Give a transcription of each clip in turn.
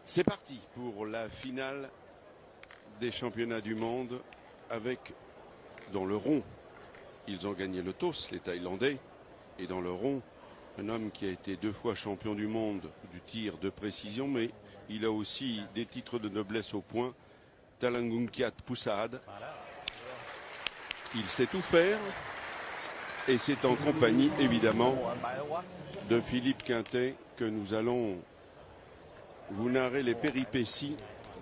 C'est parti pour la finale des championnats du monde avec, dans le rond, ils ont gagné le toss, les Thaïlandais, et dans le rond, un homme qui a été 2 fois champion du monde du tir de précision, mais il a aussi des titres de noblesse au point, Talangungkiat Pusad. Il sait tout faire, et c'est en compagnie, évidemment, de Philippe Quintet que nous allons vous narrer les péripéties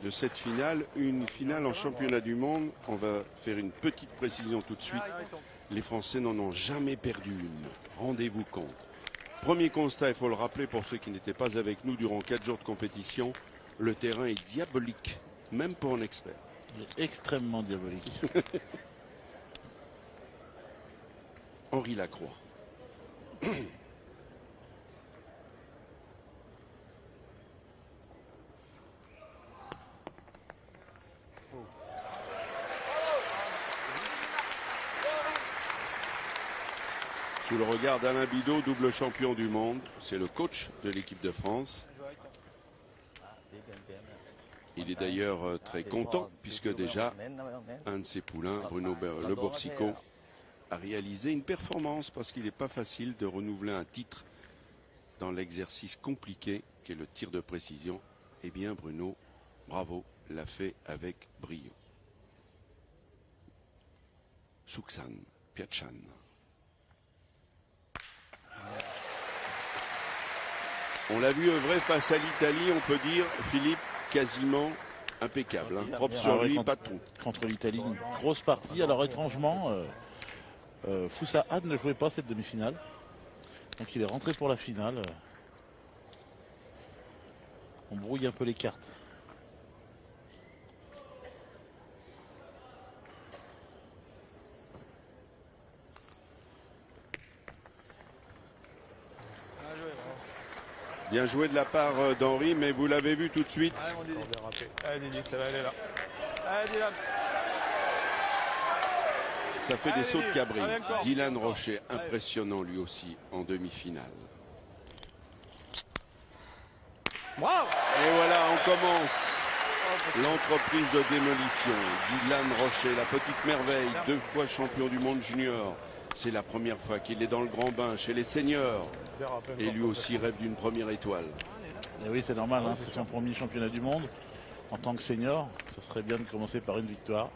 de cette finale, une finale en championnat du monde. On va faire une petite précision tout de suite. Les Français n'en ont jamais perdu une. Rendez-vous compte. Premier constat, il faut le rappeler pour ceux qui n'étaient pas avec nous durant 4 jours de compétition, le terrain est diabolique, même pour un expert. Il est extrêmement diabolique. Henri Lacroix. Sous le regard d'Alain Bidot, double champion du monde, c'est le coach de l'équipe de France. Il est d'ailleurs très content puisque déjà un de ses poulains, Bruno Le Boursicot, a réalisé une performance parce qu'il n'est pas facile de renouveler un titre dans l'exercice compliqué qu'est le tir de précision. Eh bien Bruno, bravo, l'a fait avec brio. Suksan Piachan. On l'a vu œuvrer face à l'Italie, on peut dire, Philippe, quasiment impeccable. Hein. Propre sur lui, pas de trou. Contre l'Italie, une grosse partie. Alors étrangement, Foussahad ne jouait pas cette demi-finale. Donc il est rentré pour la finale. On brouille un peu les cartes. Bien joué de la part d'Henri, mais vous l'avez vu tout de suite. Ça fait des sauts de cabri. Dylan Rocher, impressionnant lui aussi en demi-finale. Et voilà, on commence l'entreprise de démolition. Dylan Rocher, la petite merveille, 2 fois champion du monde junior. C'est la première fois qu'il est dans le grand bain chez les seniors. Et lui aussi rêve d'une première étoile. Et oui, c'est normal, hein, c'est son premier championnat du monde. En tant que senior, ce serait bien de commencer par une victoire.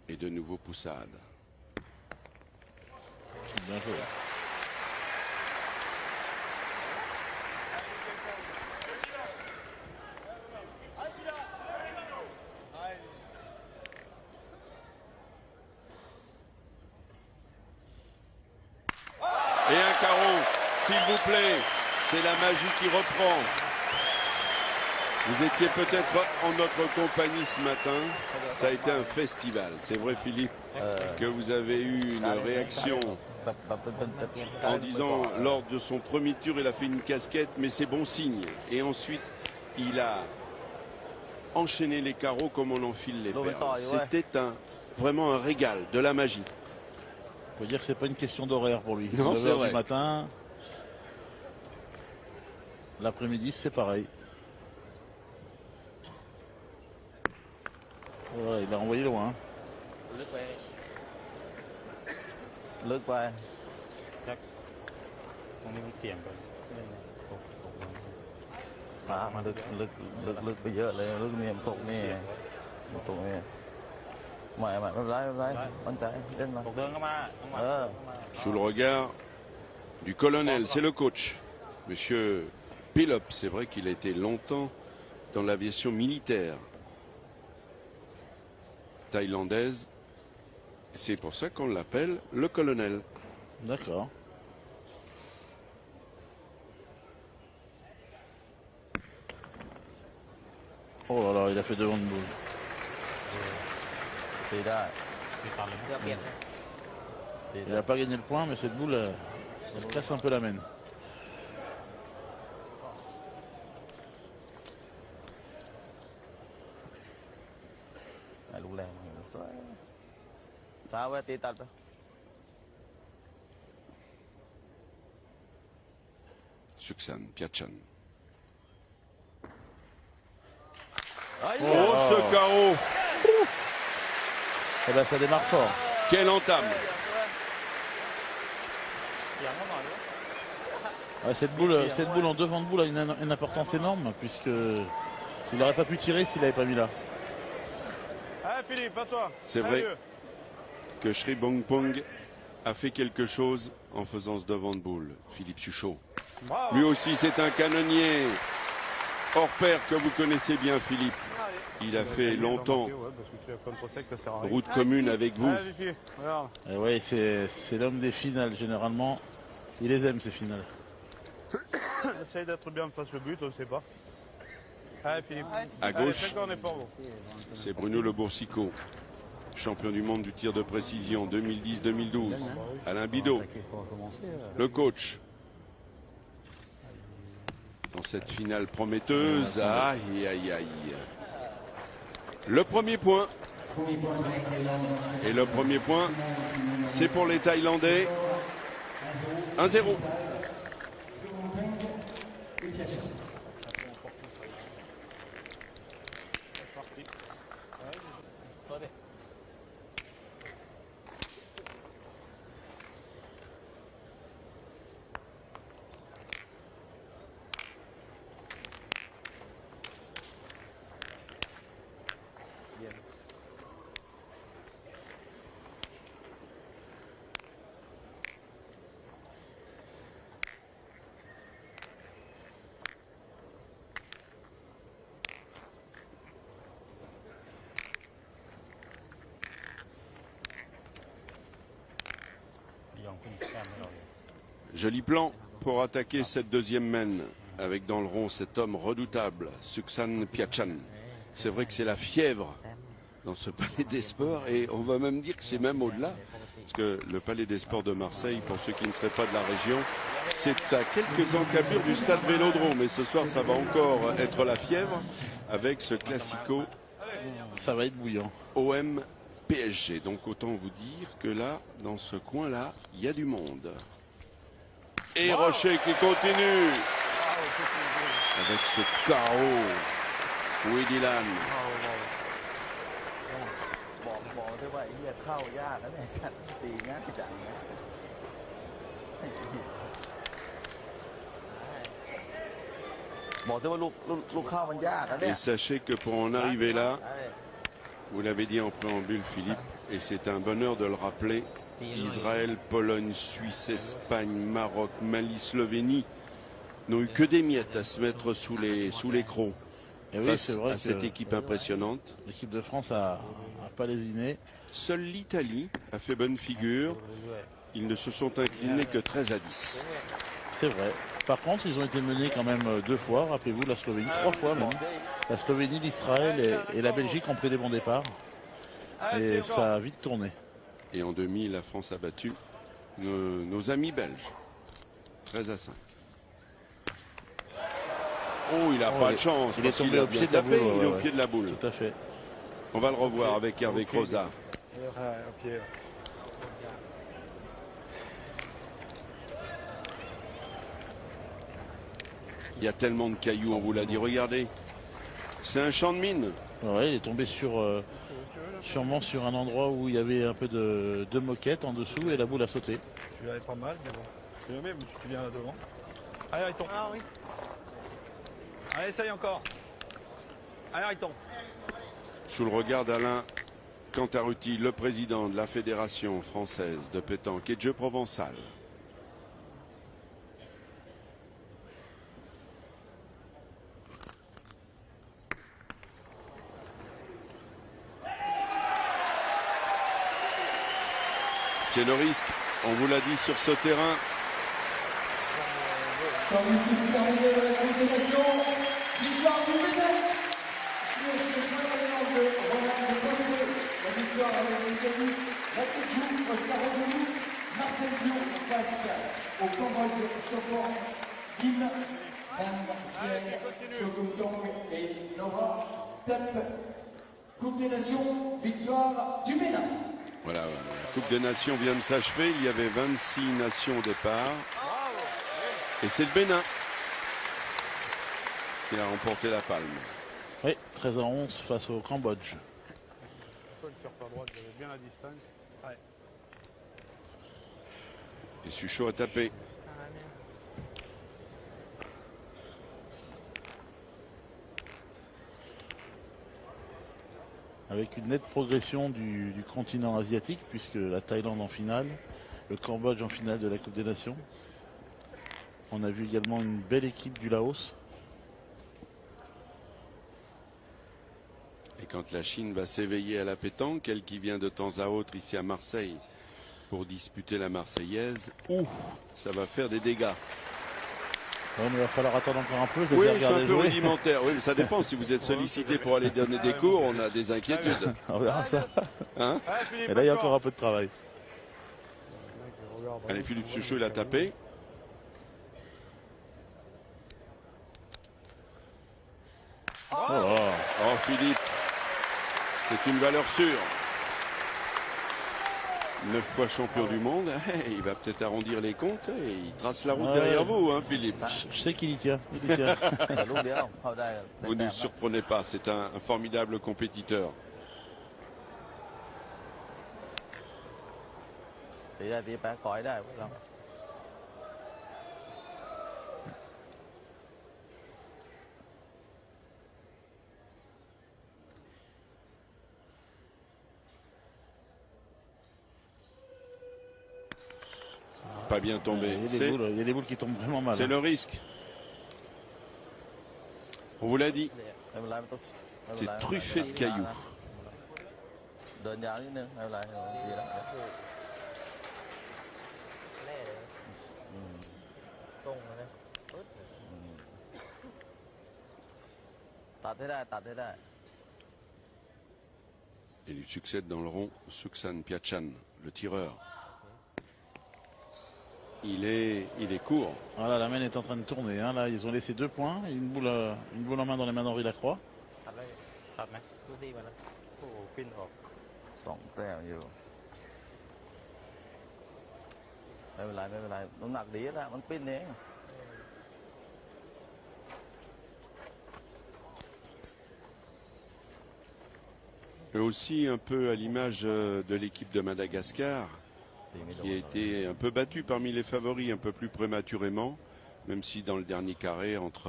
Et de nouveau Poussade. Bien joué. Et un carreau, s'il vous plaît, c'est la magie qui reprend. Vous étiez peut-être en notre compagnie ce matin. Ça a été un festival. C'est vrai, Philippe, que vous avez eu une réaction en disant lors de son premier tour, il a fait une casquette, mais c'est bon signe. Et ensuite, il a enchaîné les carreaux comme on enfile les perles. C'était vraiment un régal, de la magie. On peut dire que c'est pas une question d'horaire pour lui. Non, c'est vrai. Du matin, l'après-midi, c'est pareil. Ouais, il a envoyé loin. Sous le regard du colonel, c'est le coach, monsieur Pilop. C'est vrai qu'il a été longtemps dans l'aviation militaire thaïlandaise. C'est pour ça qu'on l'appelle le colonel. D'accord. Oh là là, il a fait devant de boule. Il n'a pas gagné le point, mais cette boule, elle casse un peu la mène. Suksan Piachan. Oh, ce carreau! Eh ben, ça démarre fort. Quelle entame! Ouais, cette boule en devant de boule a une importance énorme, puisque il n'aurait pas pu tirer s'il n'avait pas mis là. Philippe, à toi. C'est vrai que Sri Bongpong a fait quelque chose en faisant ce devant de boule. Philippe Suchot. Bravo. Lui aussi, c'est un canonnier hors pair que vous connaissez bien, Philippe. Il a fait longtemps route commune avec vous. Et ouais, c'est l'homme des finales, généralement. Il les aime, ces finales. Essaye d'être bien face au but, on ne sait pas. Allez, Philippe. À gauche, fais encore un effort, bon. c'est Bruno Le Boursicot, champion du monde du tir de précision 2010-2012. Alain Bidot, le coach. Dans cette finale prometteuse, aïe, aïe, aïe. Le premier point. Et le premier point, c'est pour les Thaïlandais. 1-0. Joli plan pour attaquer cette deuxième mène, avec dans le rond cet homme redoutable, Suksan Piachan. C'est vrai que c'est la fièvre dans ce palais des sports, et on va même dire que c'est même au-delà, parce que le palais des sports de Marseille, pour ceux qui ne seraient pas de la région, c'est à quelques encablures du stade Vélodrome, et ce soir ça va encore être la fièvre avec ce classico. Ça va être bouillant. OM PSG. Donc autant vous dire que là, dans ce coin-là, il y a du monde. Et Rocher qui continue avec ce carreau. Oui, Dylan. Et sachez que pour en arriver là, vous l'avez dit en préambule, Philippe, et c'est un bonheur de le rappeler, Israël, Pologne, Suisse, Espagne, Maroc, Mali, Slovénie n'ont eu que des miettes à se mettre sous les crocs face à cette équipe impressionnante. L'équipe de France a pas lésiné. Seule l'Italie a fait bonne figure. Ils ne se sont inclinés que 13-10. C'est vrai. Par contre, ils ont été menés quand même 2 fois. Rappelez-vous, la Slovénie, 3 fois même. La Slovénie, l'Israël et la Belgique ont pris des bons départs. Et ça a vite tourné. Et en demi, la France a battu nos amis belges. 13-5. Oh, il n'a pas de chance. Il est tombé au pied de la boule. Il est au pied de la boule. Tout à fait. On va le revoir avec Hervé Croza. Il y a tellement de cailloux, on vous l'a dit. Regardez, c'est un champ de mine. Ouais, il est tombé sûrement sur un endroit où il y avait un peu de moquette en dessous et la boule a sauté. Celui-là est pas mal, mais bon. C'est le même, tu viens là devant. Allez, il tombe. Ah oui. Allez, essaye encore. Allez, il tombe. Sous le regard d'Alain Cantarutti, le président de la Fédération française de pétanque et de jeu provençal. C'est le risque, on vous l'a dit sur ce terrain. Comme c'est arrivé de la contestation, victoire du Bénin sur ce point de Roland de Poitiers. La victoire avec les Denis, la Tchou, Oscar Rodelou, Liu face au Cambodge Sopor Lim, Van Sien, Chokutong et Nora Tep. Coupe des Nations, victoire du Bénin. Voilà, la Coupe des Nations vient de s'achever. Il y avait 26 nations au départ. Et c'est le Bénin qui a remporté la palme. Oui, 13-11 face au Cambodge. Le surf à droite, vous avez bien la distance. Ouais. Et Suchot a tapé. Avec une nette progression du continent asiatique, puisque la Thaïlande en finale, le Cambodge en finale de la Coupe des Nations. On a vu également une belle équipe du Laos. Et quand la Chine va s'éveiller à la pétanque, elle qui vient de temps à autre ici à Marseille pour disputer la Marseillaise, ça va faire des dégâts. Ouais, mais il va falloir attendre encore un peu. Je Oui, les ai c'est un regardés peu jouer. rudimentaire. Oui, mais ça dépend. Si vous êtes sollicité pour aller donner des cours, on a des inquiétudes. On verra ça. Hein? Ouais, Philippe, Et là, il y a encore. encore un peu de travail. Allez, Philippe Suchot, il a tapé. Oh là. Oh, Philippe, c'est une valeur sûre. 9 fois champion du monde. Il va peut-être arrondir les comptes et il trace la route Ouais. derrière vous, hein, Philippe. Je sais qu'il y tient. Il y tient. Vous ne nous surprenez pas, c'est un formidable compétiteur. Pas bien tombé. Il y a des boules qui tombent vraiment mal. C'est le risque. On vous l'a dit, c'est truffé de cailloux. Et lui succède dans le rond Suksan Piachan, le tireur. Il est court. Voilà, la main est en train de tourner. Hein. Là, ils ont laissé 2 points. Une boule en main dans les mains d'Henri Lacroix. ไม่เป็นไรไม่เป็นไรน้ำหนักดีนะมันปิ้นเอง Et aussi un peu à l'image de l'équipe de Madagascar, qui a été un peu battue parmi les favoris un peu plus prématurément, même si dans le dernier carré entre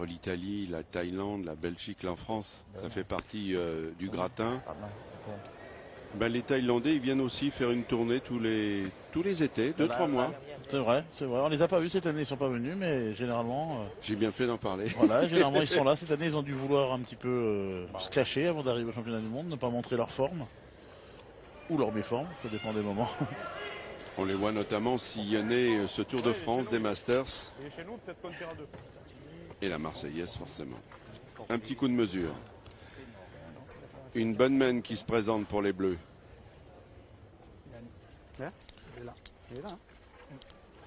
l'Italie, la Thaïlande, la Belgique, la France, ça fait partie du gratin. Ben, les Thaïlandais, ils viennent aussi faire une tournée tous les étés, 2-3 mois. C'est vrai, c'est vrai. On les a pas vus cette année, ils sont pas venus, mais généralement, J'ai bien fait d'en parler. voilà, généralement ils sont là. Cette année, ils ont dû vouloir un petit peu se cacher avant d'arriver au championnat du monde, ne pas montrer leur forme ou leur méforme, ça dépend des moments. On les voit notamment sillonner ce Tour de France des Masters Et chez nous, peut-être qu'on tire à 2. et la Marseillaise forcément. Un petit coup de mesure. Une bonne main qui se présente pour les Bleus. Il est là. Il est là.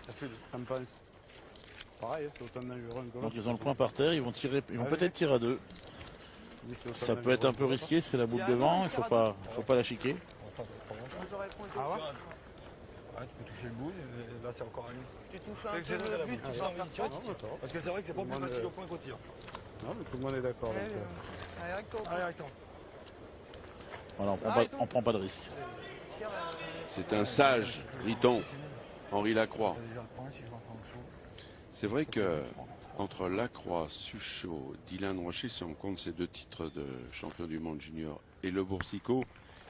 Qu'est-ce que tu penses? Pareil, c'est autant dangereux que Donc ils ont le point par terre, ils vont peut-être tirer à 2. Ça peut être un peu risqué, c'est la boule devant, il faut pas la chiquer. Ah ouais? Ouais, tu peux toucher le bout, et là c'est encore un livre. Tu touches un peu le but, tu vas faire quoi? Parce que c'est vrai que c'est pas plus facile au point qu'au tir. Non, mais tout le monde est d'accord. donc, Allez, recto. Allez, attends. Voilà, on prend pas de risque. C'est un sage, dit-on, Henri Lacroix. Il y a déjà le point si je rentre en dessous. C'est vrai que entre Lacroix, Suchot, Dylan Rocher, si on compte ces 2 titres de champion du monde junior, et Le Boursicot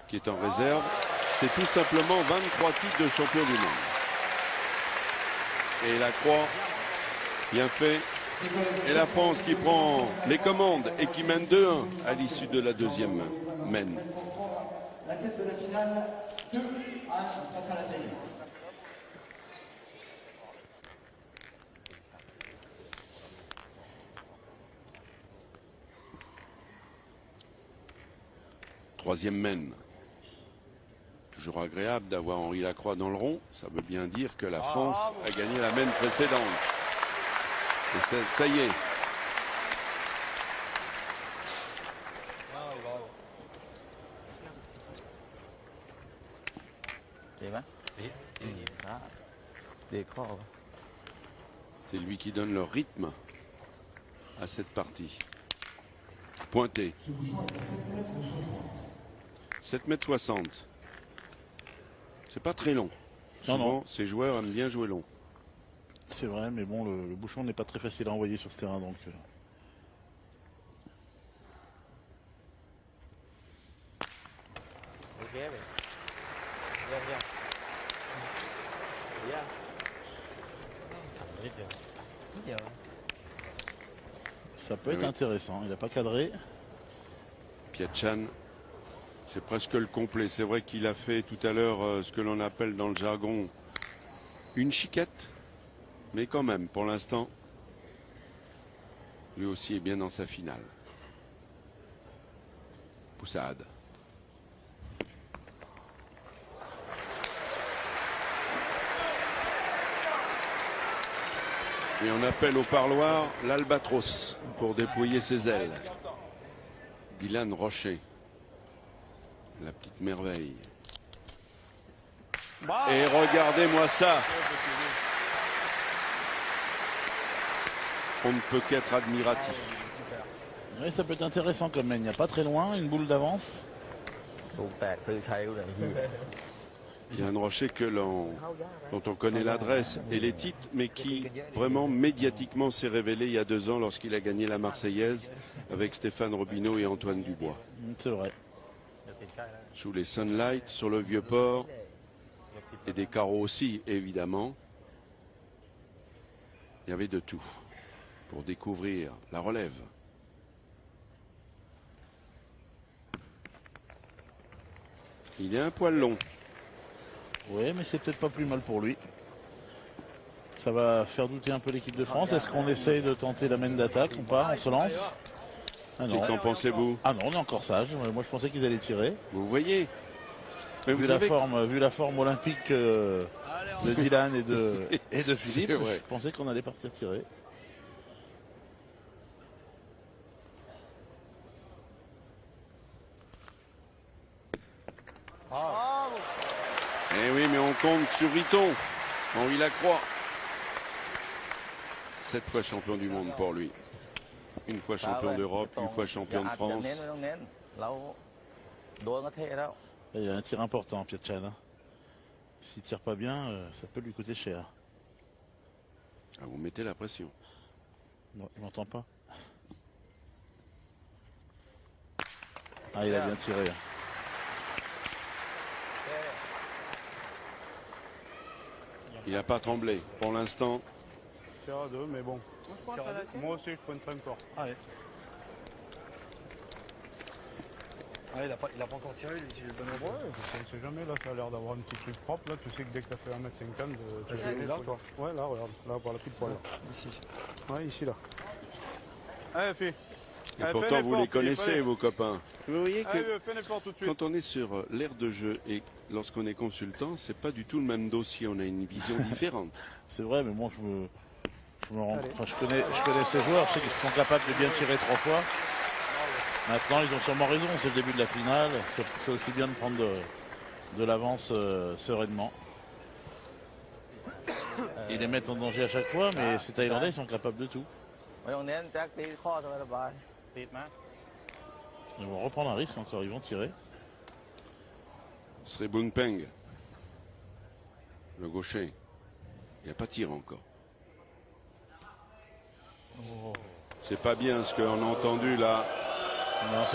qui est en réserve, c'est tout simplement 23 titres de champion du monde. Et Lacroix, bien fait. Et la France qui prend les commandes et qui mène 2-1 à l'issue de la deuxième mène. La tête de la finale, 2-1 face à la Thaïlande. Troisième mène. Toujours agréable d'avoir Henri Lacroix dans le rond. Ça veut bien dire que la France a gagné la main précédente. Et ça y est. C'est lui qui donne le rythme à cette partie. Pointé. 7,60 m. C'est pas très long. Non, Souvent, non. ces joueurs aiment bien jouer long. C'est vrai, mais bon, le bouchon n'est pas très facile à envoyer sur ce terrain, donc. Ça peut être intéressant. Il n'a pas cadré. Pietschan, c'est presque le complet. C'est vrai qu'il a fait tout à l'heure ce que l'on appelle dans le jargon une chiquette. Mais quand même, pour l'instant, lui aussi est bien dans sa finale. Poussade. Et on appelle au parloir l'albatros pour déployer ses ailes. Dylan Rocher, la petite merveille. Et regardez-moi ça. On ne peut qu'être admiratif. Oui, ça peut être intéressant comme même. Il n'y a pas très loin, une boule d'avance. Dylan Rocher dont on connaît l'adresse et les titres, mais qui vraiment médiatiquement s'est révélé il y a 2 ans lorsqu'il a gagné la Marseillaise avec Stéphane Robineau et Antoine Dubois. C'est vrai. Sous les Sunlight, sur le Vieux-Port, et des carreaux aussi, évidemment. Il y avait de tout pour découvrir la relève. Il est un poil long. Oui, mais c'est peut-être pas plus mal pour lui. Ça va faire douter un peu l'équipe de France. Est-ce qu'on essaye de tenter la main d'attaque ou pas? On se lance? Ah non. Et qu'en pensez-vous? Ah non, on est encore sage. Moi, je pensais qu'ils allaient tirer. Vous voyez, mais vu la forme olympique de Dylan et de Philippe, je pensais qu'on allait partir tirer. Eh oui, mais on compte sur Riton, Henri Lacroix. 7 fois champion du monde pour lui. Une fois champion d'Europe, une fois champion de France. Il a un tir important, Pietschan. S'il tire pas bien, ça peut lui coûter cher. Ah, vous mettez la pression. Non, il m'entend pas. Ah, il a bien tiré. Il n'a pas tremblé pour l'instant. Tire à 2, mais bon. Moi aussi, je pointerai encore. Allez. Ah, il a pas encore tiré, il est le bon endroit. Ouais, on ne sait jamais, là, ça a l'air d'avoir un petit truc propre. Là, tu sais que dès que tu as fait 1m50, Tu joues là, toi? Ouais, là, regarde, là, par la petite poêle. Ici. Ouais, ici, là. Allez, fille. Et pourtant, vous les connaissez, vos copains. Vous voyez que fais un effort tout de suite. quand on est sur l'aire de jeu et lorsqu'on est consultant, c'est pas du tout le même dossier. On a une vision différente. C'est vrai, mais moi, je connais ces joueurs. Je sais qu'ils sont capables de bien tirer 3 fois. Maintenant, ils ont sûrement raison. C'est le début de la finale. C'est aussi bien de prendre de l'avance sereinement. Ils les mettent en danger à chaque fois, mais ces Thaïlandais, ils sont capables de tout. Ils vont reprendre un risque encore. Ils vont tirer. Ce serait Boon Peng, le gaucher. Il n'y a pas tir encore. C'est pas bien ce qu'on a entendu là.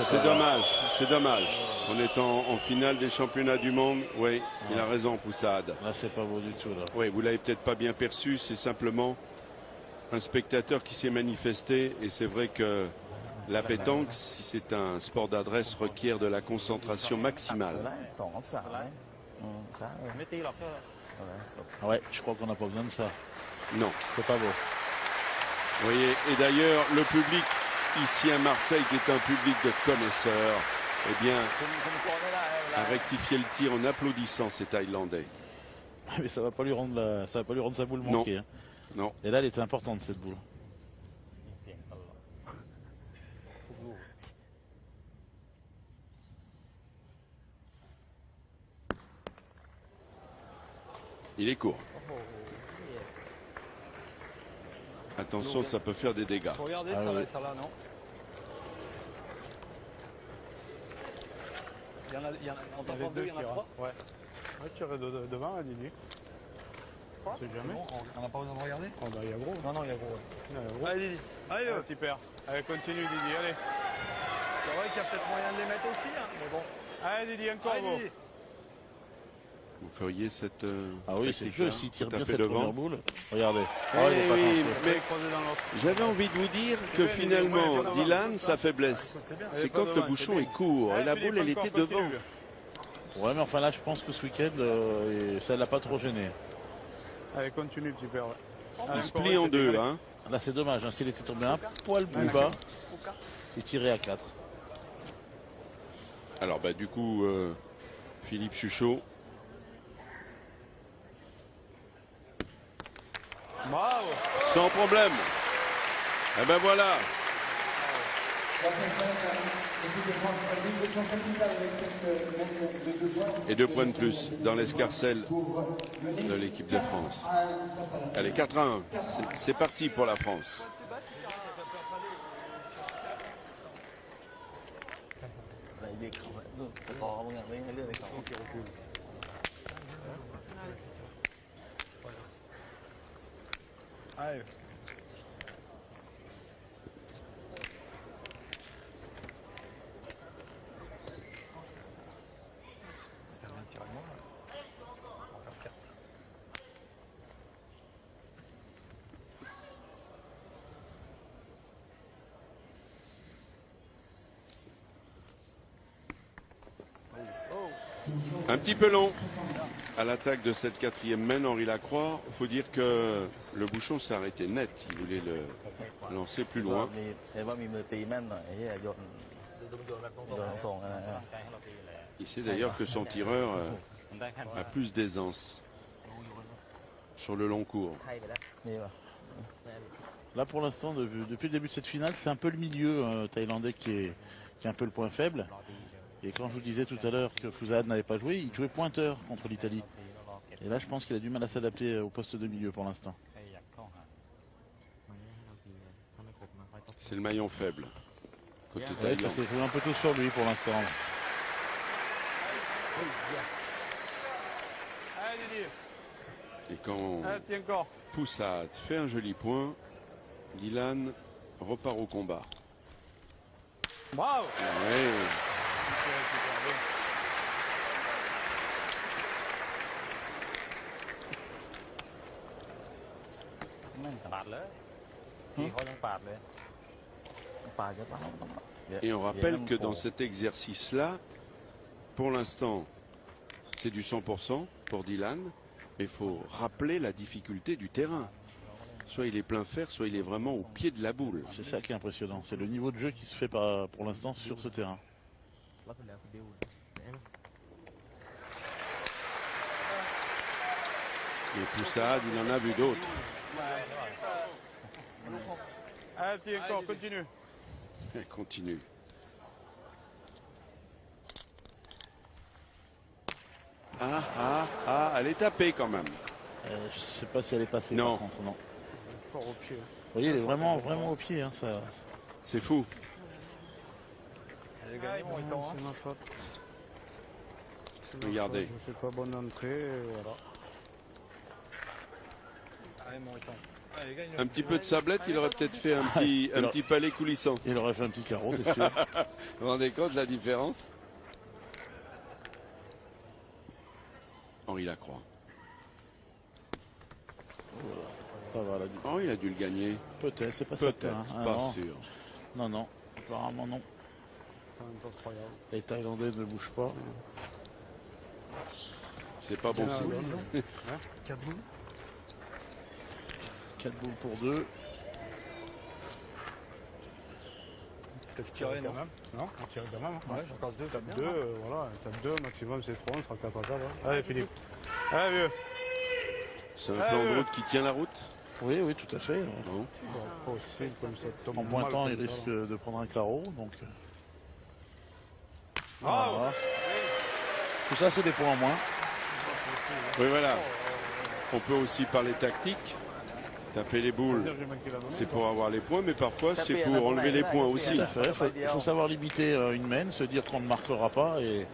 C'est dommage, c'est dommage. En étant en finale des championnats du monde, oui, il a raison, Poussade. Là, c'est pas beau du tout. Là. Oui, vous l'avez peut-être pas bien perçu, c'est simplement un spectateur qui s'est manifesté. Et c'est vrai que la pétanque, si c'est un sport d'adresse, requiert de la concentration maximale. Ouais, je crois qu'on n'a pas besoin de ça. Non. C'est pas beau. Vous voyez, et d'ailleurs, le public ici à Marseille, qui est un public de connaisseurs, eh bien, a rectifié le tir en applaudissant ces Thaïlandais. Mais ça va pas lui rendre sa boule manquée. Hein. Non. Et là, elle était importante cette boule. Il est court. Attention, ça peut faire des dégâts. Regardez, Ah ça va oui. être là, non? En tapant deux, il y en a trois. Ouais. Ouais, tirer devant, Didier. On sait jamais. On n'a pas besoin de regarder? Oh, bah, il y a gros. Non, il y a gros. Il y a gros. Allez, Didi. Allez, Ah, super. Allez, continue, Didier, allez. c'est vrai qu'il y a peut-être moyen de les mettre aussi, hein, mais bon. Allez, Didier, encore Allez, gros. Didi. Vous feriez cette. Ah oui, c'est le jeu. S'il tire bien taper cette devant. première boule. Regardez. Eh Oh, il est pas oui, coincé. mais Croisé dans l'autre. j'avais envie de vous dire que finalement, Dylan, sa faiblesse, c'est quand le bouchon est court. Et la boule, elle était devant. Ouais, mais enfin là, je pense que ce week-end, ça l'a pas trop gêné. Allez, continue, super. Ouais. Il se plie en deux, là. Hein. Là, c'est dommage. Hein. S'il était tombé un poil plus bas, il tirait à 4. Alors, bah, du coup, Philippe Chuchot. Bravo. Sans problème. Eh ben voilà. Et 2 points de plus dans l'escarcelle de l'équipe de France. Allez, 4-1. C'est parti pour la France. Allez. Un petit peu long à l'attaque de cette 4e main, Henri Lacroix. Il faut dire que le bouchon s'est arrêté net. Il voulait le lancer plus loin. เห็นว่ามีมือตีแม่นหน่อยไอ้เหี้ยโยนส่ง Il sait d'ailleurs que son tireur a plus d'aisance sur le long cours. นี่ป่ะ Là, pour l'instant, depuis le début de cette finale, c'est un peu le milieu thaïlandais qui est un peu le point faible. Et quand je vous disais tout à l'heure que Fouzad n'avait pas joué, il jouait pointeur contre l'Italie. Et là, je pense qu'il a du mal à s'adapter au poste de milieu pour l'instant. C'est le maillon faible. Côté Ouais, ça thaïlandais. s'est joué un peu tout sur lui pour l'instant. Allez, Didier. Et quand Allez, tiens encore. Poussade fait un joli point, Dylan repart au combat. Bravo. Ouais. Et on rappelle que dans cet exercice-là, pour l'instant, c'est du 100% pour Dylan, mais il faut rappeler la difficulté du terrain. Soit il est plein fer, soit il est vraiment au pied de la boule. C'est ça qui est impressionnant. C'est le niveau de jeu qui se fait pour l'instant sur ce terrain. Et Poussade, il en a vu d'autres. Allez, tiens encore, continue. Elle continue. Elle est tapée quand même. Je sais pas si elle est passée Non. par contre, non. Fort au pied. Vous voyez, elle est vraiment au pied. Hein, ça. C'est fou. Elle a gagné, mon étant, hein. C'est ma faute. C'est ma Regardez. faute. Je fais pas bonne entrée, et voilà. Allez, mon étant. Allez, gagne. Un petit peu de sablette, il aurait peut-être fait un petit palais coulissant. Il aurait fait un petit carreau, c'est sûr. Vous vous rendez compte de la différence? Henri Lacroix. Ça va, là, Oh, il a dû le gagner. peut-être, c'est pas certain. Peut-être, hein. pas non. sûr. Non, apparemment non. C'est incroyable. Les Thaïlandais ne bougent pas. C'est pas bon signe. 4 boules. 4 boules pour 2. peut-être Tirer, quand non même. Non, on tire quand même. Ouais, j'en casse deux. Tape 2, voilà, tape 2, maximum c'est 3, on sera 4 à 4. Allez Philippe. Allez vieux. C'est un plan de route qui tient la route. Oui, oui, tout à fait. Bon. Pas aussi comme ça. En pointant, il risque de prendre un carreau. Donc, Bravo. voilà. Tout ça, c'est des points en moins. Oui, voilà. On peut aussi parler tactique. Taper les boules, c'est pour avoir les points, mais parfois c'est pour enlever les points aussi. Tout à fait. Il faut savoir limiter une main, se dire qu'on ne marquera pas et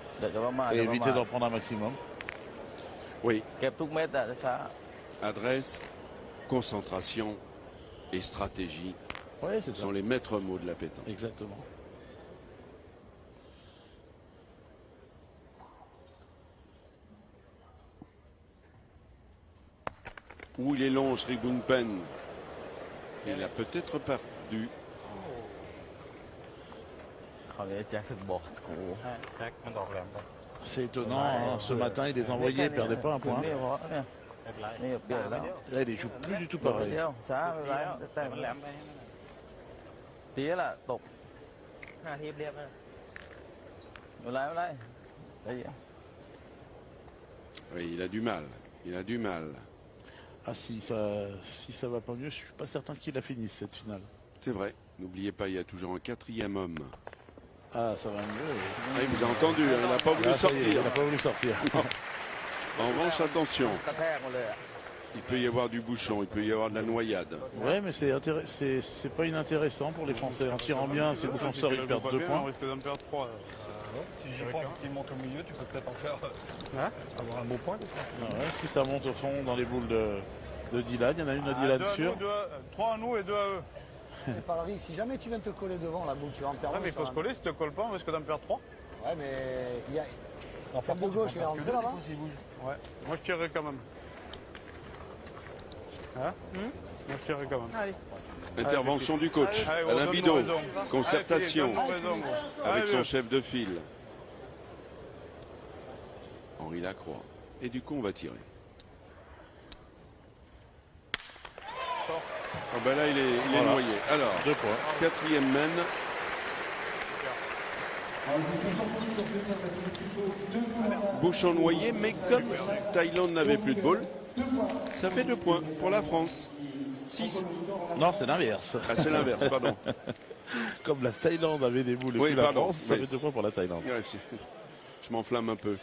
éviter d'en prendre un maximum. Oui. เก็บทุกเม็ดอะช้า Adresse, concentration et stratégie Oui, c'est ça. sont les maîtres mots de la pétanque. Exactement. Où il est long, Sribunpen. Il a peut-être perdu. เขาเนี่ยแจ็คสันบอกกู แท็กมันออกแหลมไป C'est étonnant, hein. Ce matin, il les envoyait, il ne perdait pas un point. นี่เพราะเนี่ยนี่เปลี่ยนแล้ว Là, il les joue plus du tout ตก pareil. เดียวช้าไม่เป็นไรแต่มันแหลมไปตีแล้วล่ะตก 5 ทีเรียบนะ ไม่เป็นไรไม่เป็นไรใจเย็น Oui, il a du mal. Il a du mal. Ah, si ça va pas mieux, je suis pas certain qu'il a fini cette finale. C'est vrai. N'oubliez pas, il y a toujours un quatrième homme. Ah, ça va mieux. Ah, il vous a entendu, hein, il n'a pas voulu Ah, ça y est, il sortir. n'a pas voulu sortir. En revanche, attention, กระแทกมาเลยอะ il peut y avoir du bouchon, il peut y avoir de la noyade. Ouais, mais c'est pas inintéressant pour les Français. En tirant bien, si le bouchon sort, ils perdent 2 On points. risque d'en perdre 3. Si j'y prends qu'il monte au milieu, tu peux peut-être en faire avoir un beau point. Ah ouais, si ça monte au fond dans les boules de Dylan, il y en a une à Dylan sûr. 3 à nous et 2 à eux. Et Paris, si jamais tu viens te coller devant la boule, tu vas en perdre. Ah, mais il faut se coller, si tu te colles pas, on risque d'en perdre 3. Ouais, mais il y a. Celle de gauche, elle est rentrée là-bas. Ouais, moi je tirerai quand même. Hein Moi je tirerai quand même. Allez. Intervention du coach, Allez, Alain donne-nous Bidot, raison. concertation Allez, Philippe, donne-nous raison, gros. avec Allez, son vieux. chef de file, Henri Lacroix. Et du coup, on va tirer. Oh ben là, il est Voilà. noyé. Alors, 2 points. quatrième mène. Bouchon noyé, mais comme Thaïlande n'avait plus de boules, ça fait 2 points pour la France. 6. Non, c'est l'inverse. Ah, c'est l'inverse, pardon. Comme la Thaïlande avait des boules et Oui, puis la pardon, France, ça oui. fait 2 points pour la Thaïlande. Ouais, je m'enflamme un peu.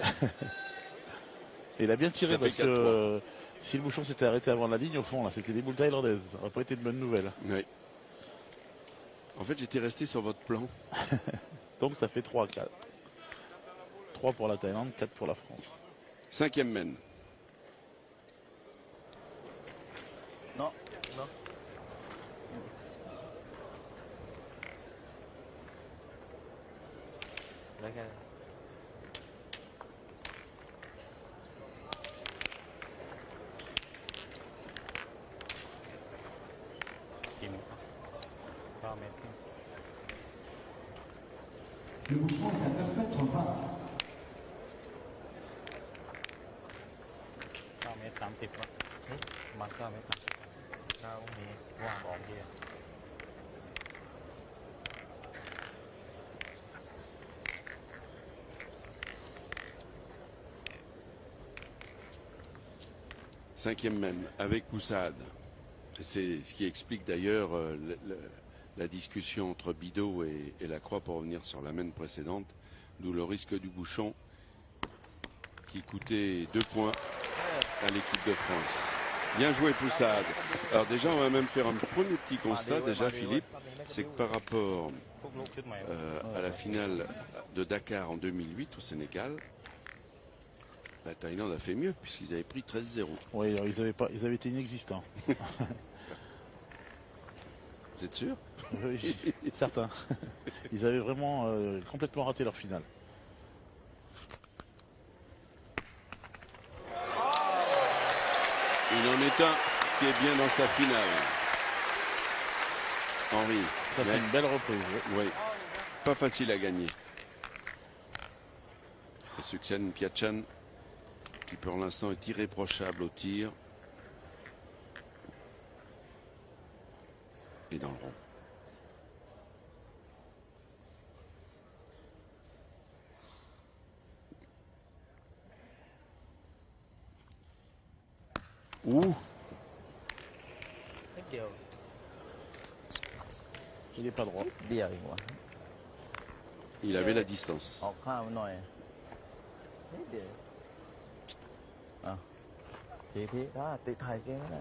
Et il a bien tiré Ça fait parce que si le bouchon s'était arrêté avant la ligne, au fond, là, c'était des boules thaïlandaises. Ça n'aurait pas été de bonne nouvelle. Oui. En fait, j'étais resté sur votre plan. Donc ça fait 3 à 4. 3 pour la Thaïlande, 4 pour la France. 5e mène. Non แล้วแค่ Le bouchon est à 9 mètres 20. 9 เมตร 30 วะประมาณ9 เมตร9มีว่างออกเดียว 5e mène avec Poussade. C'est ce qui explique d'ailleurs la discussion entre Bidot et Lacroix pour revenir sur la mène précédente, d'où le risque du bouchon qui coûtait 2 points à l'équipe de France. Bien joué Poussade. Alors déjà on va même faire un premier petit constat déjà Philippe, c'est que par rapport à la finale de Dakar en 2008 au Sénégal, la Thaïlande a fait mieux puisqu'ils avaient pris 13-0. Oui, alors ils avaient été inexistants. Vous êtes sûr? Oui, certains. Ils avaient vraiment complètement raté leur finale. Il en est un qui est bien dans sa finale. Henri. Ça fait une belle reprise. Oui. Pas facile à gagner. Suksen Piachan, qui pour l'instant est irréprochable au tir. Et dans le rond. Ouh, นิดเดียว Il n'est pas droit. เดี่ยวอีกว่ะ il avait la distance. ออกข้างไปหน่อยนิดเดียวอ่ะทีถ้าติดถ่ายเกมไม่ได้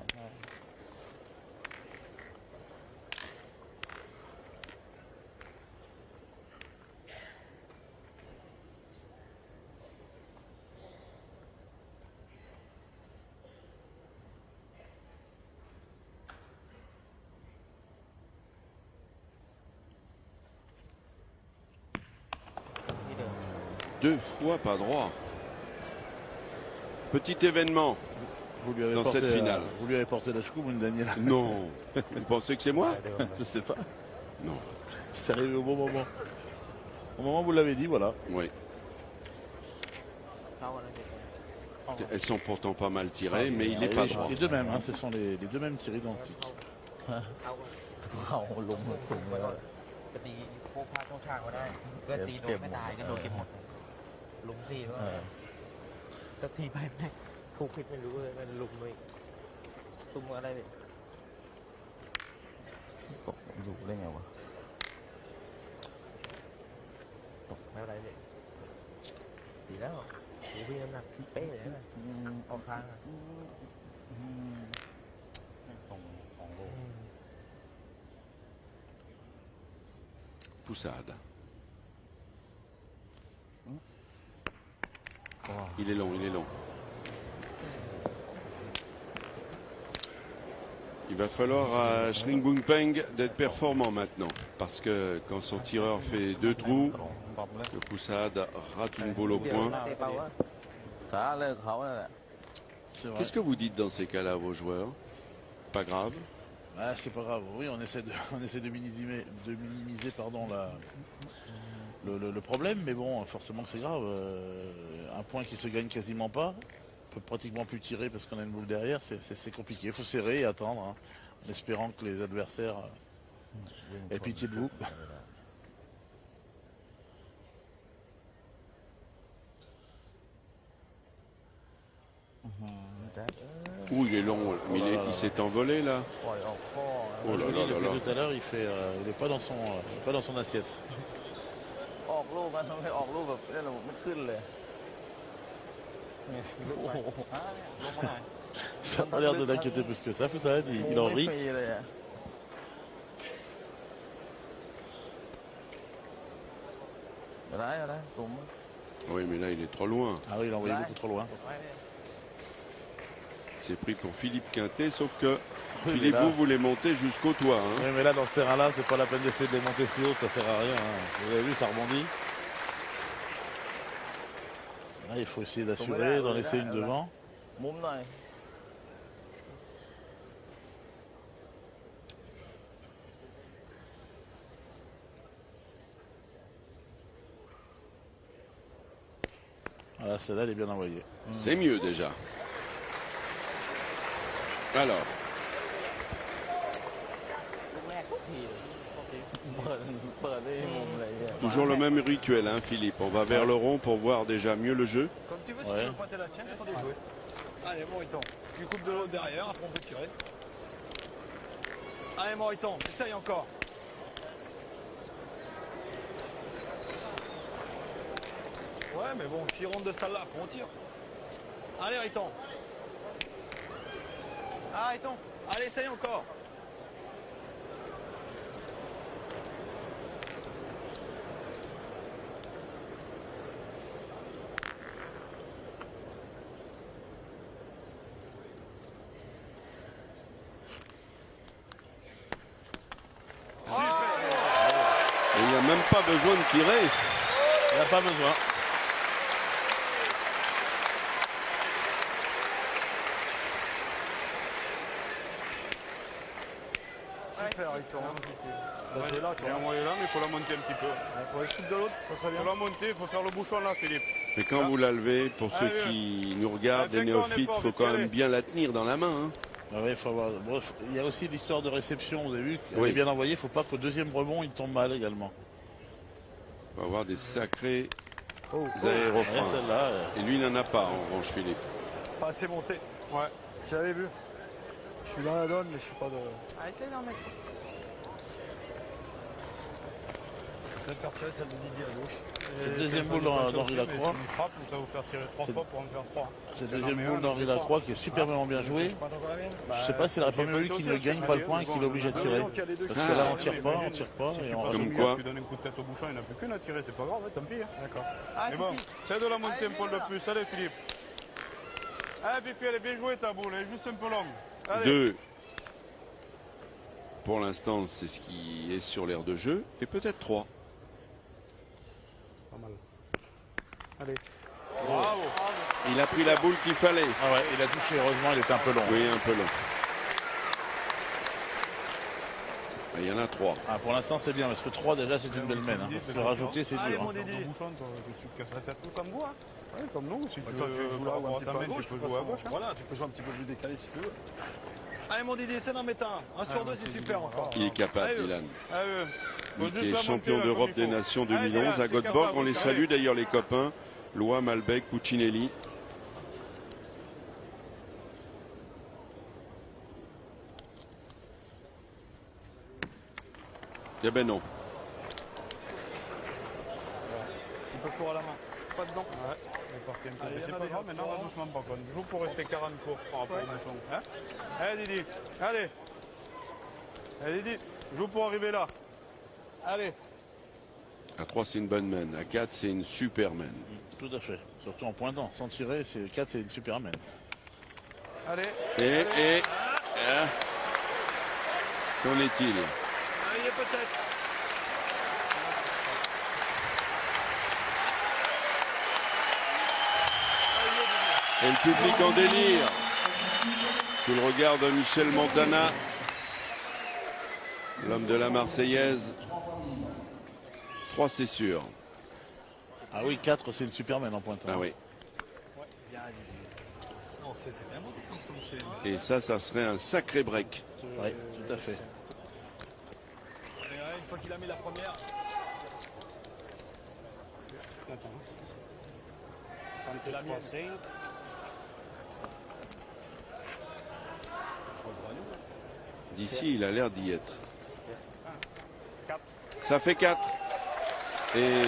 ที่เดิม 2 fois pas droit. Petit événement. Vous lui avez Dans porté, cette finale. Vous lui avez porté la choukoum, Daniel. Non. Vous pensez que c'est moi? Je sais pas. Non. C'est arrivé au bon moment. Au moment où vous l'avez dit, voilà. Oui. เข้ากันแล้ว Elles sont pourtant pas mal tirées, mais il n'est pas droit. Les deux mêmes, hein, ce sont les deux mêmes tirs identiques. เข้าลงสูงเลย จะตีโค้งพลาดช่องช่างก็ได้ก็ตีโดนไม่ตายก็โดนเก็บหมดลุมสี่ว่าจะทีไปแม่งถูกผิดไม่รู้เลยมันลุมเลยซุ่มอะไรไป ตกอยู่ได้ไงวะ ตกไม่เป็นไรเลยดีแล้วดูพี่น้ำหนักเป๊ะเลยนะออกข้างอะ Poussade. Il est long, il est long. Il va falloir à Shring Peng d'être performant maintenant. Parce que quand son tireur fait 2 trous, le Poussade rate une boule au point. เตะเปล่าวะ ช้าเลิกเขานั่นแหละ C'est vrai. Qu'est-ce que vous dites dans ces cas-là à vos joueurs? Pas grave. Ah, c'est pas grave. Oui, on essaie de minimiser pardon, le problème, mais bon, forcément que c'est grave. Un point qui se gagne quasiment pas, on peut pratiquement plus tirer parce qu'on a une boule derrière, c'est compliqué. Il faut serrer et attendre, hein, en espérant que les adversaires aient pitié de vous. Ouh, il est long, mais il s'est envolé là. ปล่อยออกข้อ Oh là Jolie, là le là but là. tout à l'heure, il n'est pas dans son assiette. ออกลูกมันทำไมออกลูกแบบนี่เราไม่ขึ้นเลยโอ้โห Ça n'a pas l'air de l'inquiéter plus que ça, Poussade, il en ไม่ rit. มีเลยอะอะไรสูง Oui, mais là, il est trop loin. Ah oui, il a envoyé beaucoup trop loin. C'est pris pour Philippe Quintet, sauf que Oui, Philippe, mais là- vous voulez monter jusqu'au toit. Hein. Oui, mais là, dans ce terrain-là, c'est pas la peine d'essayer de les monter si haut, ça sert à rien. Hein. Vous avez vu, ça rebondit. Là, il faut essayer d'assurer, d'en laisser une devant. มุมหน่อย Voilà, celle-là, elle est bien envoyée. C'est mieux déjà. Alors, ลูกแรกทุกทีเลย เปิดได้มุมเลยเนี่ย toujours le même rituel, hein, Philippe. On va vers le rond pour voir déjà mieux le jeu. Comme tu veux, si Ouais. tu veux pointer la tienne, attendez jouer. Allez, Moriton. Tu coupes de l'autre derrière, après on peut tirer. Allez, Moriton, essaye encore. Ouais, mais bon, s'il rentre de celle-là, après on tire. Allez, Riton. Ah, Riton. Allez, essaye encore. Et il n'y a même pas besoin de tirer. Il n'y a pas besoin. Super, Riton. Ouais, Là, il y a un moyen là, mais il faut la monter un petit peu. Il faut aller coupe de l'autre, ça serait Il bien. faut la monter, il faut faire le bouchon là, Philippe. Mais quand vous la levez, pour ceux Allez. qui nous regardent, Allez, les fais-toi un néophytes, il effort, faut vite, quand allez. même bien la tenir dans la main. Hein. Ah ouais, faut avoir... Bref, il y a aussi l'histoire de réception, vous avez vu, elle Oui. est bien envoyée, il ne faut pas qu'au deuxième rebond, il tombe mal également. On va avoir des sacrés Ouais, aérofreins. celle-là, Et lui, il n'en a pas, en revanche, Philippe. Pas assez monté. Ouais. J'avais vu. Je suis dans la donne, mais je suis pas de. Ah, essaye d'en mettre. Peut-être faire tirer celle de Didier à gauche. C'est le deuxième boule d'Henri Lacroix. Tu frappes, mais ça va vous faire tirer 3 fois pour en faire 3. C'est le deuxième boule d'Henri Lacroix qui est superbement bien joué. Je sais pas s'il aurait pas mieux lui qu'il ne gagne pas le point et qu'il est obligé de tirer. Parce que là on tire pas et on Comme rajoute. quoi. Tu donnes un coup de tête au bouchon, il n'y en a plus qu'une à tirer, c'est pas grave, tant pis. D'accord. Ah, Mais bon, c'est de la montée un poil de plus. Allez Philippe. Allez Fifi, elle est bien jouée ta boule, elle est juste un peu longue. Allez. 2. Pour l'instant, c'est ce qui est sur l'aire de jeu. Et peut-être 3. Pas mal. Allez. Bravo. Il a pris la boule qu'il fallait. Ah ouais, il a touché, heureusement, il était un peu long. Oui, un peu long. Il y en a 3. Ah, pour l'instant, c'est bien, parce que 3 déjà, c'est une belle mène. Hein, parce que rajouter, c'est Allez, dur. mon Hein. Didi. Bouchon, tu te casses la tête tout comme vous. Hein. Ouais, comme nous, si tu Quand tu veux joues là ou un petit peu à tu gauche, peux jouer à gauche. Hein. Voilà, tu peux jouer un petit peu plus décalé si tu veux. Allez, mon Didier, c'est d'en mettre un. 1 sur 2, c'est super encore. Il est capable, Allez, Dylan. Allez, Lui faut qui juste est la champion monter, là, d'Europe comme il des faut. Nations Allez, 2011 Dylan, à Göteborg. On les allez. salue d'ailleurs les copains. Loa, Malbec, Puccinelli. Eh ben non. Un peu court à la main. Pas dedans. Ouais, on est parti un peu. Allez, Mais il y c'est en a pas déjà grave, maintenant on va trois. doucement par contre. Joue pour rester 40 cours par rapport au bouchon. Hein. Allez Didi, allez. Allez Didi, joue pour arriver là. Allez. À 3, c'est une bonne main. À 4, c'est une super main. Tout à fait. Surtout en pointant. Sans tirer, 4, c'est une super mène. Allez. Et qu'en est-il? Allez, peut-être. Et le public en délire. Sous le regard de Michel Montana, l'homme de la Marseillaise. 3, c'est sûr. Ah oui, 4, c'est une super mène en pointant. Ah oui. Non, c'est vraiment tout. Et ça serait un sacré break. Oui, tout à fait. Une fois qu'il a mis la première. C'est la mienne. D'ici, il a l'air d'y être. Ça fait 4. Et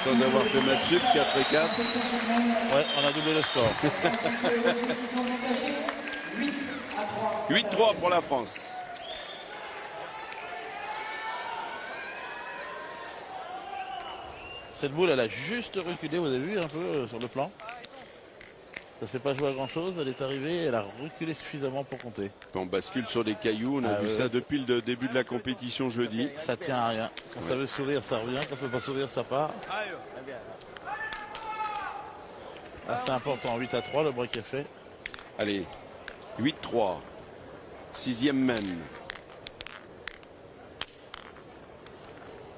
sans avoir fait match sup, 4 et 4. Ouais, on a doublé le score. 8-3 pour la France. Cette boule, elle a juste reculé, vous avez vu un peu sur le plan. Ça s'est pas joué à grand chose, elle est arrivée, elle a reculé suffisamment pour compter. On bascule sur des cailloux, on a vu ça depuis le début de la compétition jeudi. Ça tient à rien. Quand ça veut sourire, ça revient. Quand ça veut pas sourire, ça part. Ah, c'est important, 8-3, le break est fait. Allez, 8-3. 6e main.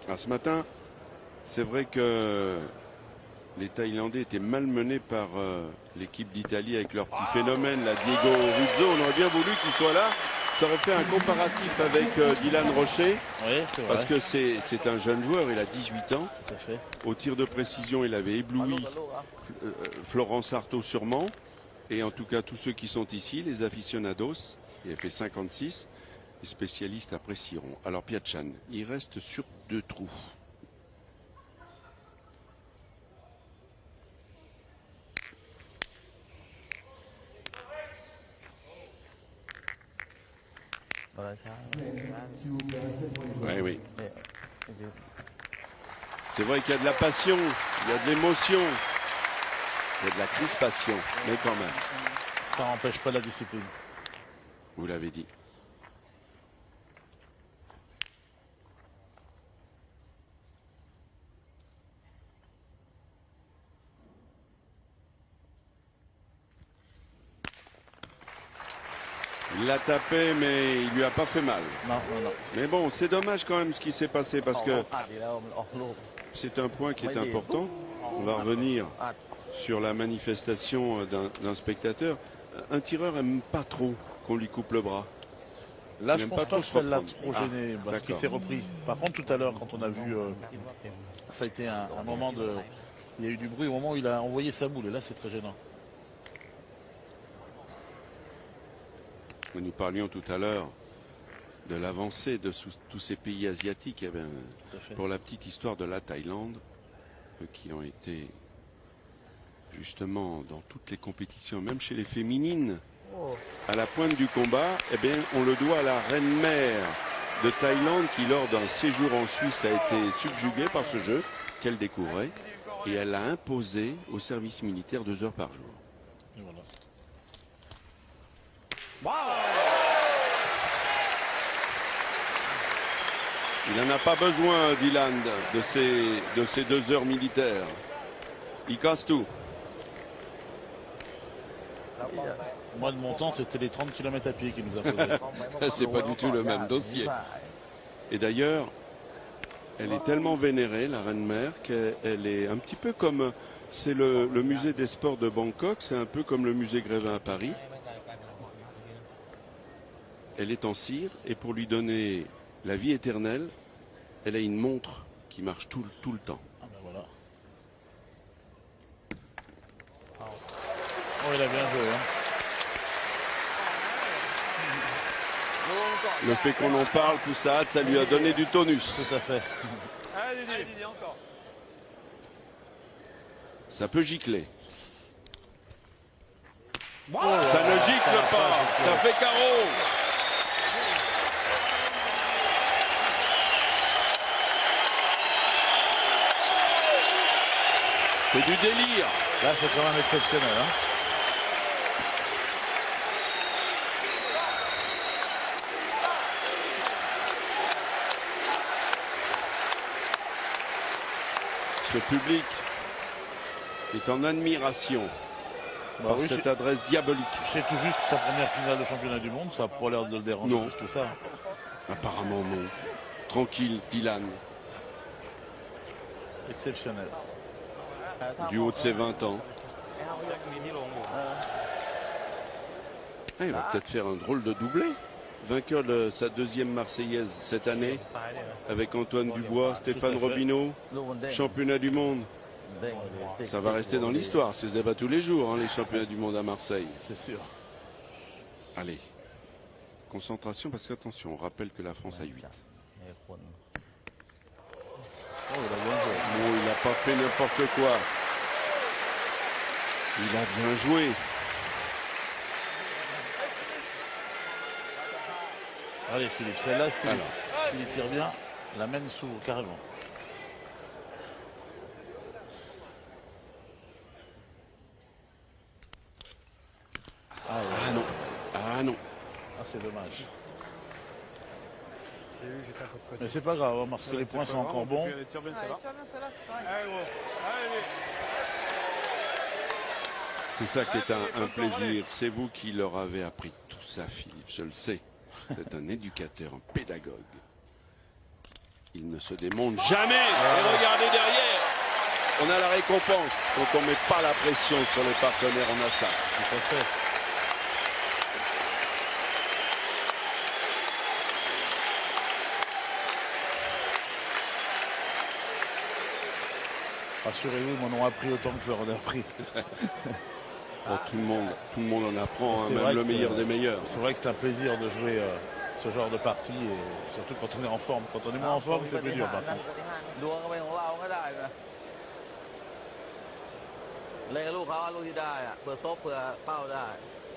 Alors, ce matin, c'est vrai que les Thaïlandais étaient malmenés par l'équipe d'Italie avec leur petit phénomène, là, Diego Ruzzo. On aurait bien voulu qu'il soit là. Ça aurait fait un comparatif avec Dylan Rocher. Oui, c'est vrai. Parce que c'est un jeune joueur, il a 18 ans. Tout à fait. Au tir de précision, il avait ébloui Florence Artaud sûrement. Et en tout cas, tous ceux qui sont ici, les aficionados, il a fait 56. Les spécialistes apprécieront. Alors Piachan, il reste sur 2 trous. Oui, oui. C'est vrai qu'il y a de la passion, il y a de l'émotion, il y a de la crispation, mais quand même. Ça n'empêche pas la discipline. Vous l'avez dit. Il l'a tapé, mais il lui a pas fait mal. Non, non, non. Mais bon, c'est dommage quand même ce qui s'est passé parce que c'est un point qui est important. On va revenir sur la manifestation d'un spectateur. Un tireur aime pas trop qu'on lui coupe le bras. Là, Il je aime pense pas trop que se ça l'a reprendre. trop gêné parce qu'il d'accord. s'est repris. Par contre, tout à l'heure, quand on a vu, ça a été un moment de... Il y a eu du bruit au moment où il a envoyé sa boule et là, c'est très gênant. Nous parlions tout à l'heure de l'avancée de tous ces pays asiatiques. Eh bien, pour la petite histoire de la Thaïlande, qui ont été justement dans toutes les compétitions, même chez les féminines, à la pointe du combat, eh bien, on le doit à la reine-mère de Thaïlande qui, lors d'un séjour en Suisse, a été subjuguée par ce jeu qu'elle découvrait et elle a imposé au service militaire 2 heures par jour. Et voilà. Il n'en a pas besoin, Dylan, de ces 2 heures militaires. Il casse tout. Moi, de mon temps, c'était les 30 km à pied qui nous a posé. C'est pas du tout le même dossier. Et d'ailleurs, elle est tellement vénérée, la reine-mère, qu'elle est un petit peu comme... C'est le musée des sports de Bangkok, c'est un peu comme le musée Grévin à Paris. Elle est en cire, et pour lui donner la vie éternelle, elle a une montre qui marche tout le temps. Ah ben voilà. Oh, il a bien joué, hein. Le fait qu'on en parle, tout ça lui a donné du tonus. Tout à fait. Allez, Didier, encore. Ça peut gicler. Ça ne gicle pas, ça fait carreau. C'est du délire. Là, c'est quand même exceptionnel, hein. Ce public est en admiration par oui, cette adresse diabolique. C'est tout juste sa première finale de championnat du monde, ça n'a pas l'air de le déranger Non. plus que ça. Apparemment non. Tranquille, Dylan. Exceptionnel. Du haut de ses 20 ans. Ah, il va peut-être faire un drôle de doublé. Vainqueur de sa 2e Marseillaise cette année avec Antoine Dubois, Stéphane Robineau, championnat du monde. Ça va rester dans l'histoire, ce n'est pas tous les jours, hein, les championnats du monde à Marseille. C'est sûr. Allez, concentration parce qu'attention, on rappelle que la France a 8. Oh, il a bien joué. Bon, il n'a pas fait n'importe quoi. Il a bien joué. Allez, Philippe, celle-là, s'il tire bien, la mène sous carrément. Ah non. Ah non. Ah, c'est dommage. Mais c'est pas grave, hein, parce que les points sont encore bons. C'est ça qui est un plaisir. C'est vous qui leur avez appris tout ça, Philippe, je le sais. Vous êtes un éducateur, un pédagogue. Il ne se démonte jamais. Et regardez derrière. On a la récompense quand on ne met pas la pression sur les partenaires. On a ça. Tout à fait. Rassurez-vous, ils m'en ont appris autant que je leur en ai appris. Bon, tout le monde en apprend, hein, même le meilleur des meilleurs. C'est vrai que c'est un plaisir de jouer ce genre de partie, et surtout quand on est en forme. Quand on est moins en forme, c'est plus dur par contre.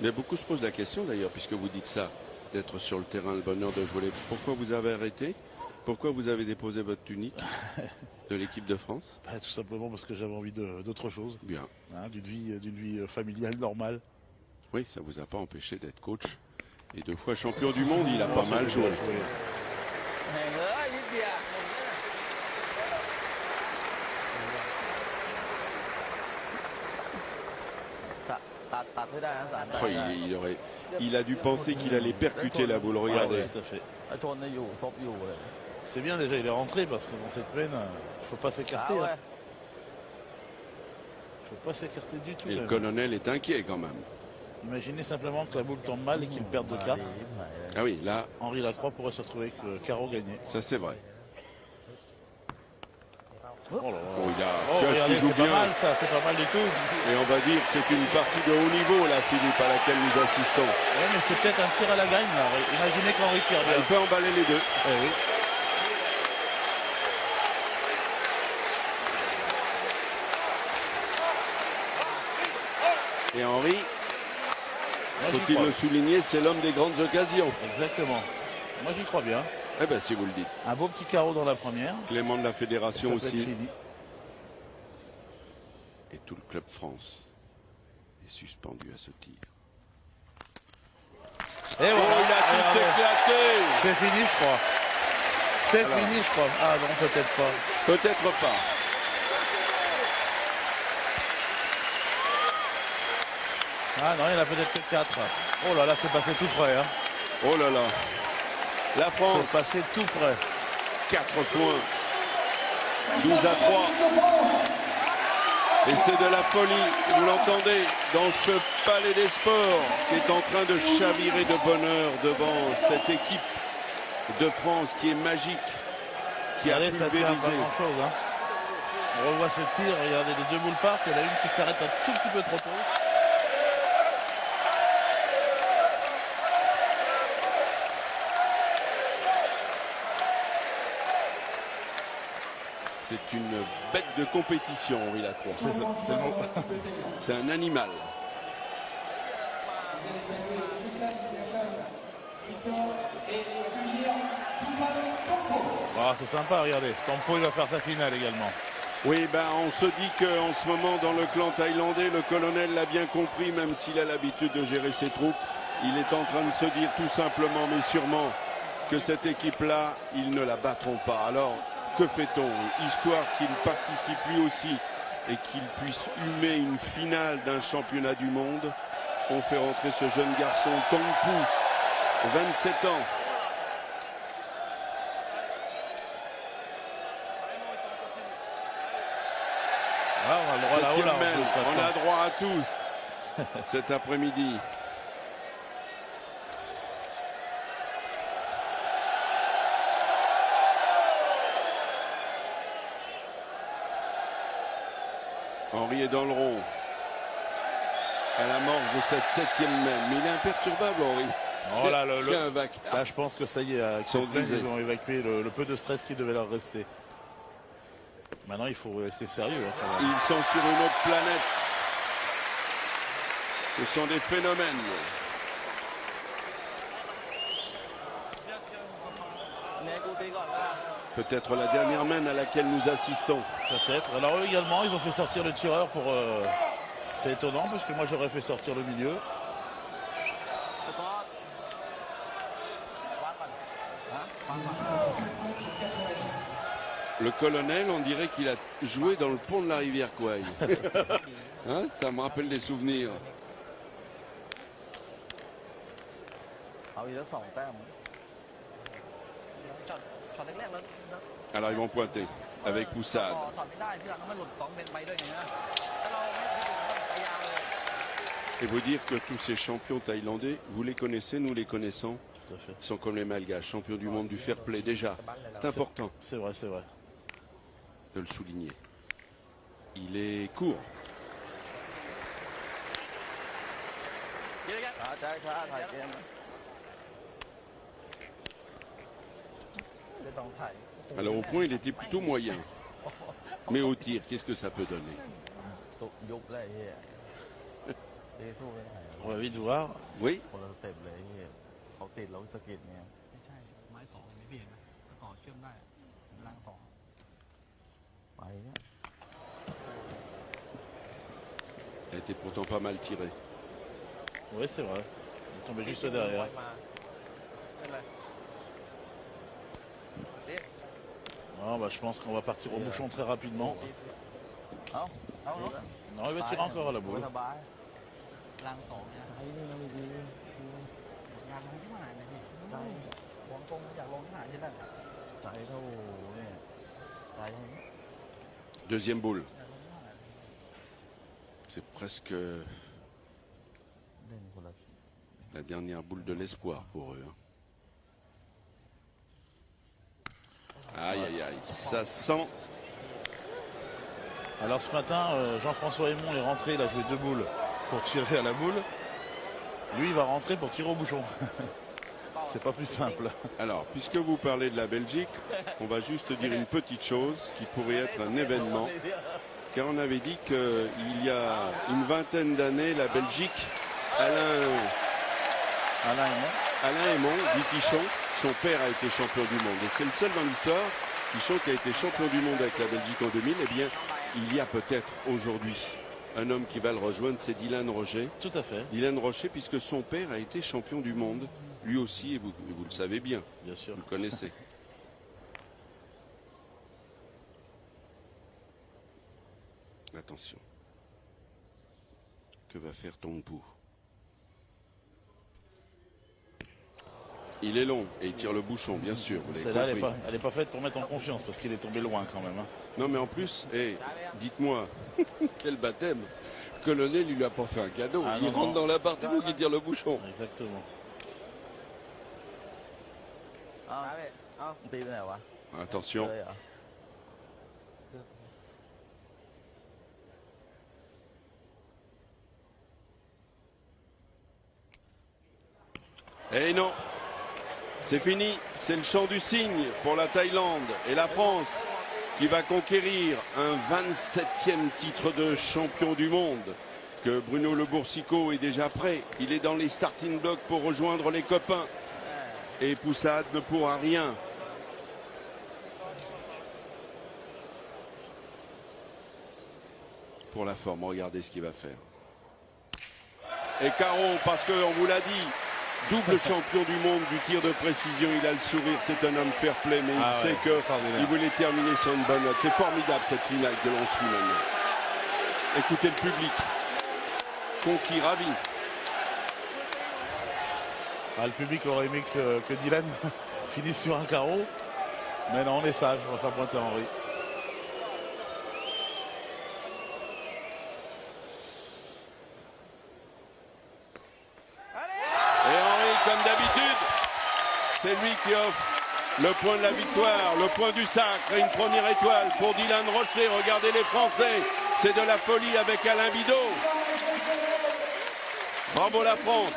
Mais beaucoup se posent la question d'ailleurs, puisque vous dites ça, d'être sur le terrain, le bonheur de jouer. Pourquoi vous avez arrêté? Pourquoi vous avez déposé votre tunique de l'équipe de France? Tout simplement parce que j'avais envie d'autre chose. Bien. Hein, d'une vie familiale normale. Oui, ça ne vous a pas empêché d'être coach. Et 2 fois champion du monde, il a pas mal joué. Oh, il a dû penser qu'il allait percuter la boule, regardez. Ouais, tout à fait. C'est bien déjà, il est rentré parce que dans cette peine, il ne faut pas s'écarter. Il ne faut pas s'écarter du tout. Et le colonel est inquiet quand même. Imaginez simplement que la boule tombe mal et qu'il perde de 4. Ah oui, là. Henri Lacroix pourrait se retrouver avec carreau gagné. Ça c'est vrai. Oh là là. Oh, tu vois ce regardez, qu'il joue c'est pas bien. mal ça, c'est pas mal du tout. Et on va dire que c'est une partie de haut niveau, là, Philippe, à laquelle nous assistons. Ouais, mais c'est peut-être un tir à la gagne, là. Imaginez qu'Henri tire bien. Il peut emballer les deux. Eh oui. Et Henri, Moi, j'y faut-il crois. le souligner, c'est l'homme des grandes occasions. Exactement. Moi, j'y crois bien. Eh bien, si vous le dites. Un beau petit carreau dans la première. Clément de la Fédération Ça peut être aussi. fini. Et tout le Club France est suspendu à ce tir. Et voilà. Oh, il a tout Regardez. éclaté. C'est fini, je crois. C'est fini, je crois. Ah non, peut-être pas. Peut-être pas. Ah non, il y en a peut-être que 4. Oh là là, c'est passé tout près. Hein. Oh là là. La France, C'est passé tout près. 4 points. 12 à 3. Et c'est de la folie, vous l'entendez, dans ce palais des sports qui est en train de chavirer de bonheur devant cette équipe de France qui est magique, qui a Regardez, ça tient pas pulvérisé. grand-chose. Hein. On revoit ce tir, regardez, les deux boules partent. Il y en a une qui s'arrête un tout petit peu trop tôt. C'est une bête de compétition, Henri Lacroix. C'est ça, c'est le mot. C'est un animal. Vous allez saluer toutes ces personnes qui sont et accueillir Soumane Tompo. Ah, c'est sympa, regardez. Tompo, il va faire sa finale également. Oui, ben, on se dit qu'en ce moment, dans le clan thaïlandais, le colonel l'a bien compris, même s'il a l'habitude de gérer ses troupes. Il est en train de se dire tout simplement, mais sûrement, que cette équipe-là, ils ne la battront pas. Alors, que fait-on? Histoire qu'il participe lui aussi et qu'il puisse humer une finale d'un championnat du monde. On fait rentrer ce jeune garçon, Tongpu, 27 ans. Ah, on a le droit là-haut, Septième là, en mène. plus, On maintenant. a droit à tout cet après-midi. Henri est dans le rond. À l'amorce de cette 7e mène. Mais il est imperturbable, Henri. Oh là, C'est un vacarme. là, je pense que ça y est, avec Sont cette plainte, brisés. ils ont évacué le peu de stress qui devait leur rester. Maintenant, il faut rester sérieux. Hein, quand même. Ils sont sur une autre planète. Ce sont des phénomènes. Peut-être la dernière main à laquelle nous assistons. Peut-être. Alors eux également, ils ont fait sortir le tireur pour... C'est étonnant, parce que moi, j'aurais fait sortir le milieu. Le colonel, on dirait qu'il a joué dans le pont de la rivière Kouai. Hein, ça me rappelle des souvenirs. เอาอีกแล้ว2 แต้ม ช็อตแรกๆแล้ว Alors ils vont pointer avec ต่ Poussade. อไม่ได้ที่หลังมันหลุด2เป็นไปด้วยไงนะถ้าเราไม่พยายามเลย Et vous dire que tous ces champions thaïlandais, vous les connaissez, nous les connaissons, Tout à fait. sont comme les Malgaches, champions du monde du fair play déjà. C'est important C'est vrai, c'est vrai. de le souligner. Il est court. ช้าถ่ายเกม ไม่ต้องถ่าย Alors au point, il était plutôt moyen. Mais au tir, qu'est-ce que ça peut donner? สุยุบเลยเฮียดีสู้ไม่ได้ On va vite voir. Oui, คนละสเต็ปเลยเฮียเขาติดแล้วสะกิดเนี่ย ไม่ใช่ไม้สองนี่พี่เห็นไหมถ้าต่อเชื่อมได้ล่างสอง ไปเนี่ย elle était pourtant pas mal tirée. Oui, c'est vrai. Il est tombé juste derrière. มาเป็นไร Non, bah, je pense qu'on va partir au bouchon très rapidement. เอาเอารถ Non, il va tirer encore à la boule. สบาย ล่างสองเนี่ย ไอ้นี่มันดี อยากลงที่ไหนนะพี่หวังตรงอยากลงที่ไหนที่นั่น ใจเท่าเนี่ยใจให้ Deuxième boule. C'est presque เล่นคนละ la dernière boule de l'espoir pour eux. hein. Aïe, aïe, aïe. Ça sent Alors ce matin, Jean-François Aymon est rentré, il a joué 2 boules pour tirer à la boule. Lui, il va rentrer pour tirer au bouchon. C'est pas plus simple. Alors, puisque vous parlez de la Belgique, on va juste dire une petite chose qui pourrait être un événement. Car on avait dit qu'il y a une vingtaine d'années, la Belgique, Alain Aymon, dit Tichon, son père a été champion du monde. Et c'est le seul dans l'histoire, Tichon, qui a été champion du monde avec la Belgique en 2000. Eh bien, il y a peut-être aujourd'hui un homme qui va le rejoindre, c'est Dylan Rocher. Tout à fait. Dylan Rocher, puisque son père a été champion du monde, lui aussi, et vous le savez bien. Bien sûr. Vous le connaissez. Attention. Que va faire Tongpu? Il est long et il tire le bouchon, bien sûr. Celle-là, elle n'est pas faite pour mettre en confiance parce qu'il est tombé loin quand même. Hein. Non, mais en plus, dites-moi, quel baptême! Colonel, il lui a pas fait un cadeau. Il rentre dans l'appartement qui tire le bouchon. Exactement. Attention. Et non, c'est fini, c'est le chant du cygne pour la Thaïlande et la France qui va conquérir un 27e titre de champion du monde. Que Bruno Le Boursicot est déjà prêt, il est dans les starting blocks pour rejoindre les copains. Et Poussade ne pourra rien. Pour la forme, regardez ce qu'il va faire. Et Caron, parce qu'on vous l'a dit, double champion du monde du tir de précision, il a le sourire, c'est un homme fair play, mais il sait qu'il voulait terminer sur une bonne note. C'est formidable cette finale que l'on suit maintenant. Écoutez le public, conquis, ravi. Le public aurait aimé que Dylan finisse sur un carreau, mais non, on est sage, on va faire pointer Henry. Comme d'habitude, c'est lui qui offre le point de la victoire, le point du sacre et une première étoile pour Dylan Rocher. Regardez les Français, c'est de la folie avec Alain Bidot. Bravo la France.